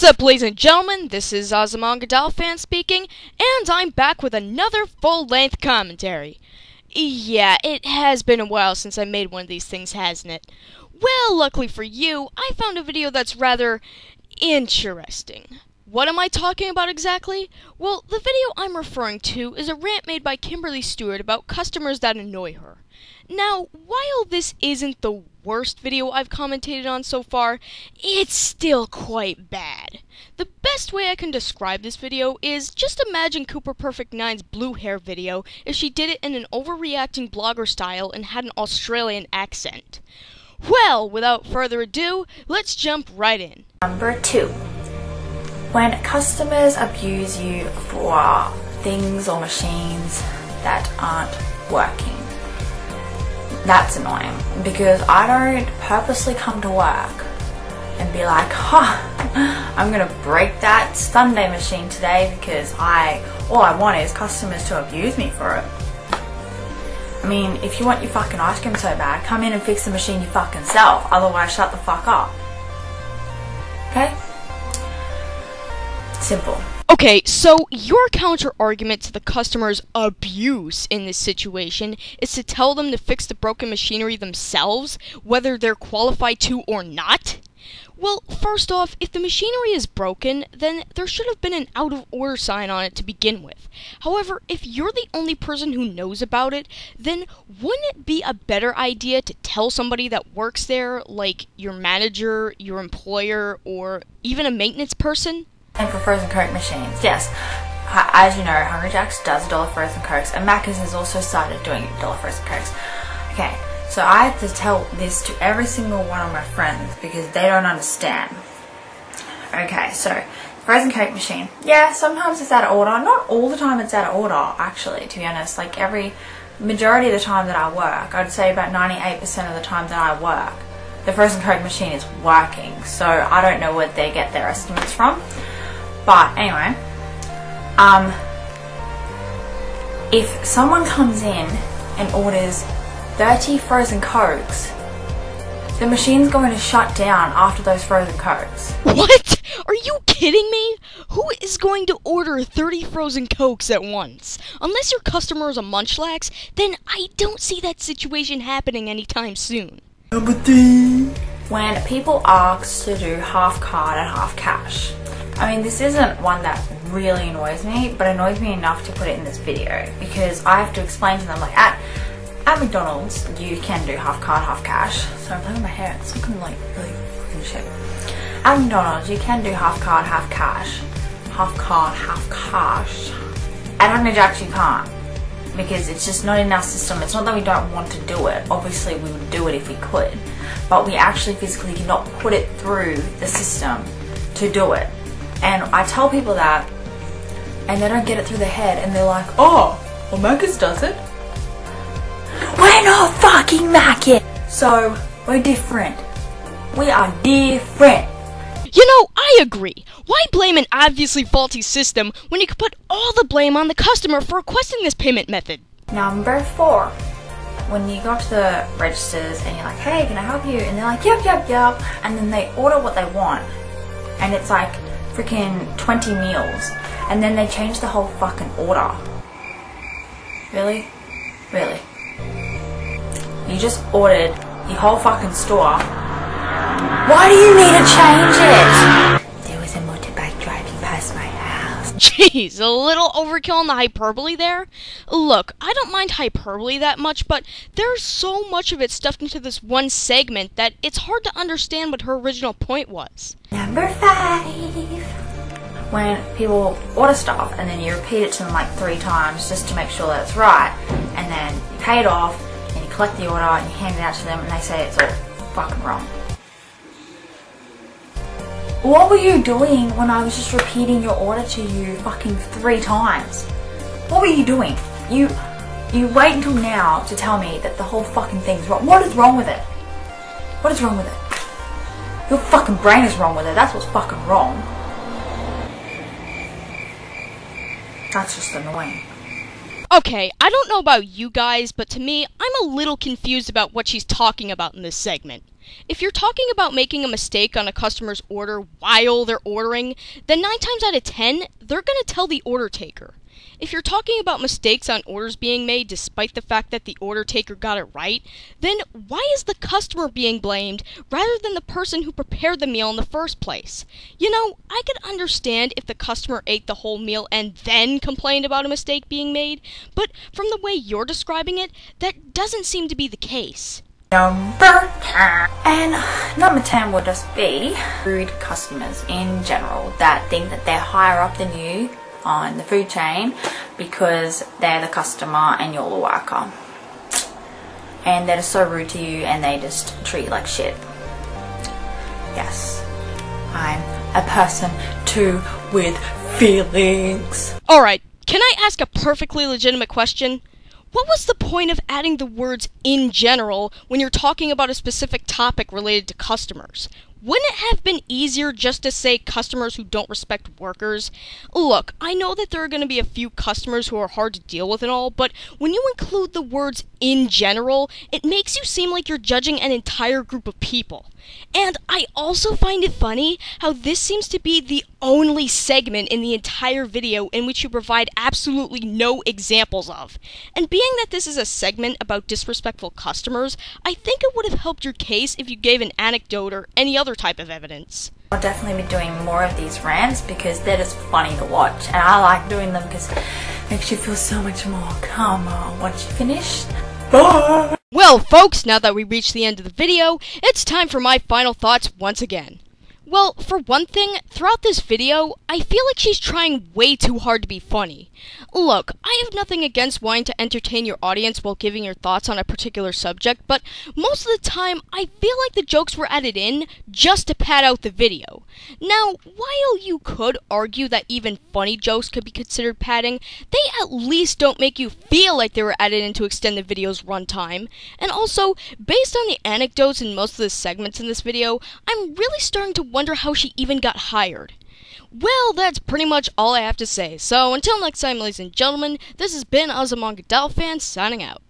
What's up, ladies and gentlemen? This is AzumangaDiohFan speaking, and I'm back with another full-length commentary. Yeah, it has been a while since I made one of these things, hasn't it? Well, luckily for you, I found a video that's rather interesting. What am I talking about exactly? Well, the video I'm referring to is a rant made by Kimberly Stewart about customers that annoy her. Now, while this isn't the worst video I've commentated on so far, it's still quite bad. The best way I can describe this video is just imagine Cooper Perfect 9's blue hair video if she did it in an overreacting blogger style and had an Australian accent. Well, without further ado, let's jump right in. Number 2. When customers abuse you for things or machines that aren't working. That's annoying, because I don't purposely come to work and be like, I'm gonna break that Sunday machine today because all I want is customers to abuse me for it. I mean, if you want your fucking ice cream so bad, come in and fix the machine you fucking self, otherwise shut the fuck up. Okay? Simple. Okay, so your counter-argument to the customer's abuse in this situation is to tell them to fix the broken machinery themselves, whether they're qualified to or not? Well, first off, if the machinery is broken, then there should have been an out-of-order sign on it to begin with. However, if you're the only person who knows about it, then wouldn't it be a better idea to tell somebody that works there, like your manager, your employer, or even a maintenance person? And for frozen Coke machines, yes. As you know, Hungry Jack's does $1 frozen Cokes, and Macca's has also started doing $1 frozen Cokes. Okay, so I have to tell this to every single one of my friends because they don't understand. Okay, so frozen Coke machine. Yeah, sometimes it's out of order. Not all the time it's out of order, actually, to be honest. Like majority of the time that I work, I'd say about 98% of the time that I work, the frozen Coke machine is working. So I don't know where they get their estimates from. But anyway, if someone comes in and orders 30 frozen Cokes, the machine's going to shut down after those frozen Cokes. What? Are you kidding me? Who is going to order 30 frozen Cokes at once? Unless your customer is a munchlax, then I don't see that situation happening anytime soon. Number 3. When people ask to do half card and half cash. I mean, this isn't one that really annoys me, but annoys me enough to put it in this video because I have to explain to them, like, at McDonald's, you can do half card, half cash. So I'm playing with my hair, it's looking like really fucking shit. At McDonald's, you can do half card, half cash. Half card, half cash. At Hungry Jack's, you can't. Because it's just not in our system. It's not that we don't want to do it. Obviously, we would do it if we could. But we actually physically cannot put it through the system to do it. And I tell people that, and they don't get it through their head, and they're like, oh, well, Macca's does it. We're not fucking Macca's! So, we're different. We are different. You know, I agree. Why blame an obviously faulty system when you could put all the blame on the customer for requesting this payment method? Number 4. When you go to the registers and you're like, hey, can I help you? And they're like, yep, yep, yep. And then they order what they want. And it's like freaking 20 meals. And then they change the whole fucking order. Really? Really? You just ordered your whole fucking store. Why do you need to change it? There was a motorbike driving past my house. Jeez, a little overkill on the hyperbole there. Look, I don't mind hyperbole that much, but there's so much of it stuffed into this one segment that it's hard to understand what her original point was. Number 5. When people order stuff and then you repeat it to them like 3 times just to make sure that it's right, and then you pay it off and you collect the order and you hand it out to them and they say it's all fucking wrong. What were you doing when I was just repeating your order to you fucking 3 times? What were you doing? You wait until now to tell me that the whole fucking thing's wrong. What is wrong with it? What is wrong with it? Your fucking brain is wrong with it. That's what's fucking wrong. That's just annoying. Okay, I don't know about you guys, but to me, I'm a little confused about what she's talking about in this segment. If you're talking about making a mistake on a customer's order while they're ordering, then 9 times out of 10, they're going to tell the order taker. If you're talking about mistakes on orders being made despite the fact that the order taker got it right, then why is the customer being blamed rather than the person who prepared the meal in the first place? You know, I could understand if the customer ate the whole meal and then complained about a mistake being made, but from the way you're describing it, that doesn't seem to be the case. Number 10. And number 10 will just be rude customers in general that think that they're higher up than you on the food chain because they're the customer and you're the worker, and they're just so rude to you and they just treat you like shit. Yes, I'm a person too with feelings. Alright, can I ask a perfectly legitimate question? What was the point of adding the words "in general" when you're talking about a specific topic related to customers? Wouldn't it have been easier just to say customers who don't respect workers? Look, I know that there are going to be a few customers who are hard to deal with and all, but when you include the words "in general," it makes you seem like you're judging an entire group of people. And I also find it funny how this seems to be the only segment in the entire video in which you provide absolutely no examples of. And being that this is a segment about disrespectful customers, I think it would have helped your case if you gave an anecdote or any other type of evidence. I'll definitely be doing more of these rants because they're just funny to watch, and I like doing them because it makes you feel so much more calmer once you finish. Bye! Well, folks, now that we reached the end of the video, it's time for my final thoughts once again. Well, for one thing, throughout this video, I feel like she's trying way too hard to be funny. Look, I have nothing against wanting to entertain your audience while giving your thoughts on a particular subject, but most of the time, I feel like the jokes were added in just to pad out the video. Now, while you could argue that even funny jokes could be considered padding, they at least don't make you feel like they were added in to extend the video's runtime. And also, based on the anecdotes in most of the segments in this video, I'm really starting to wonder how she even got hired. Well, that's pretty much all I have to say, so until next time, ladies and gentlemen, this has been AzumangaDiohFan signing out.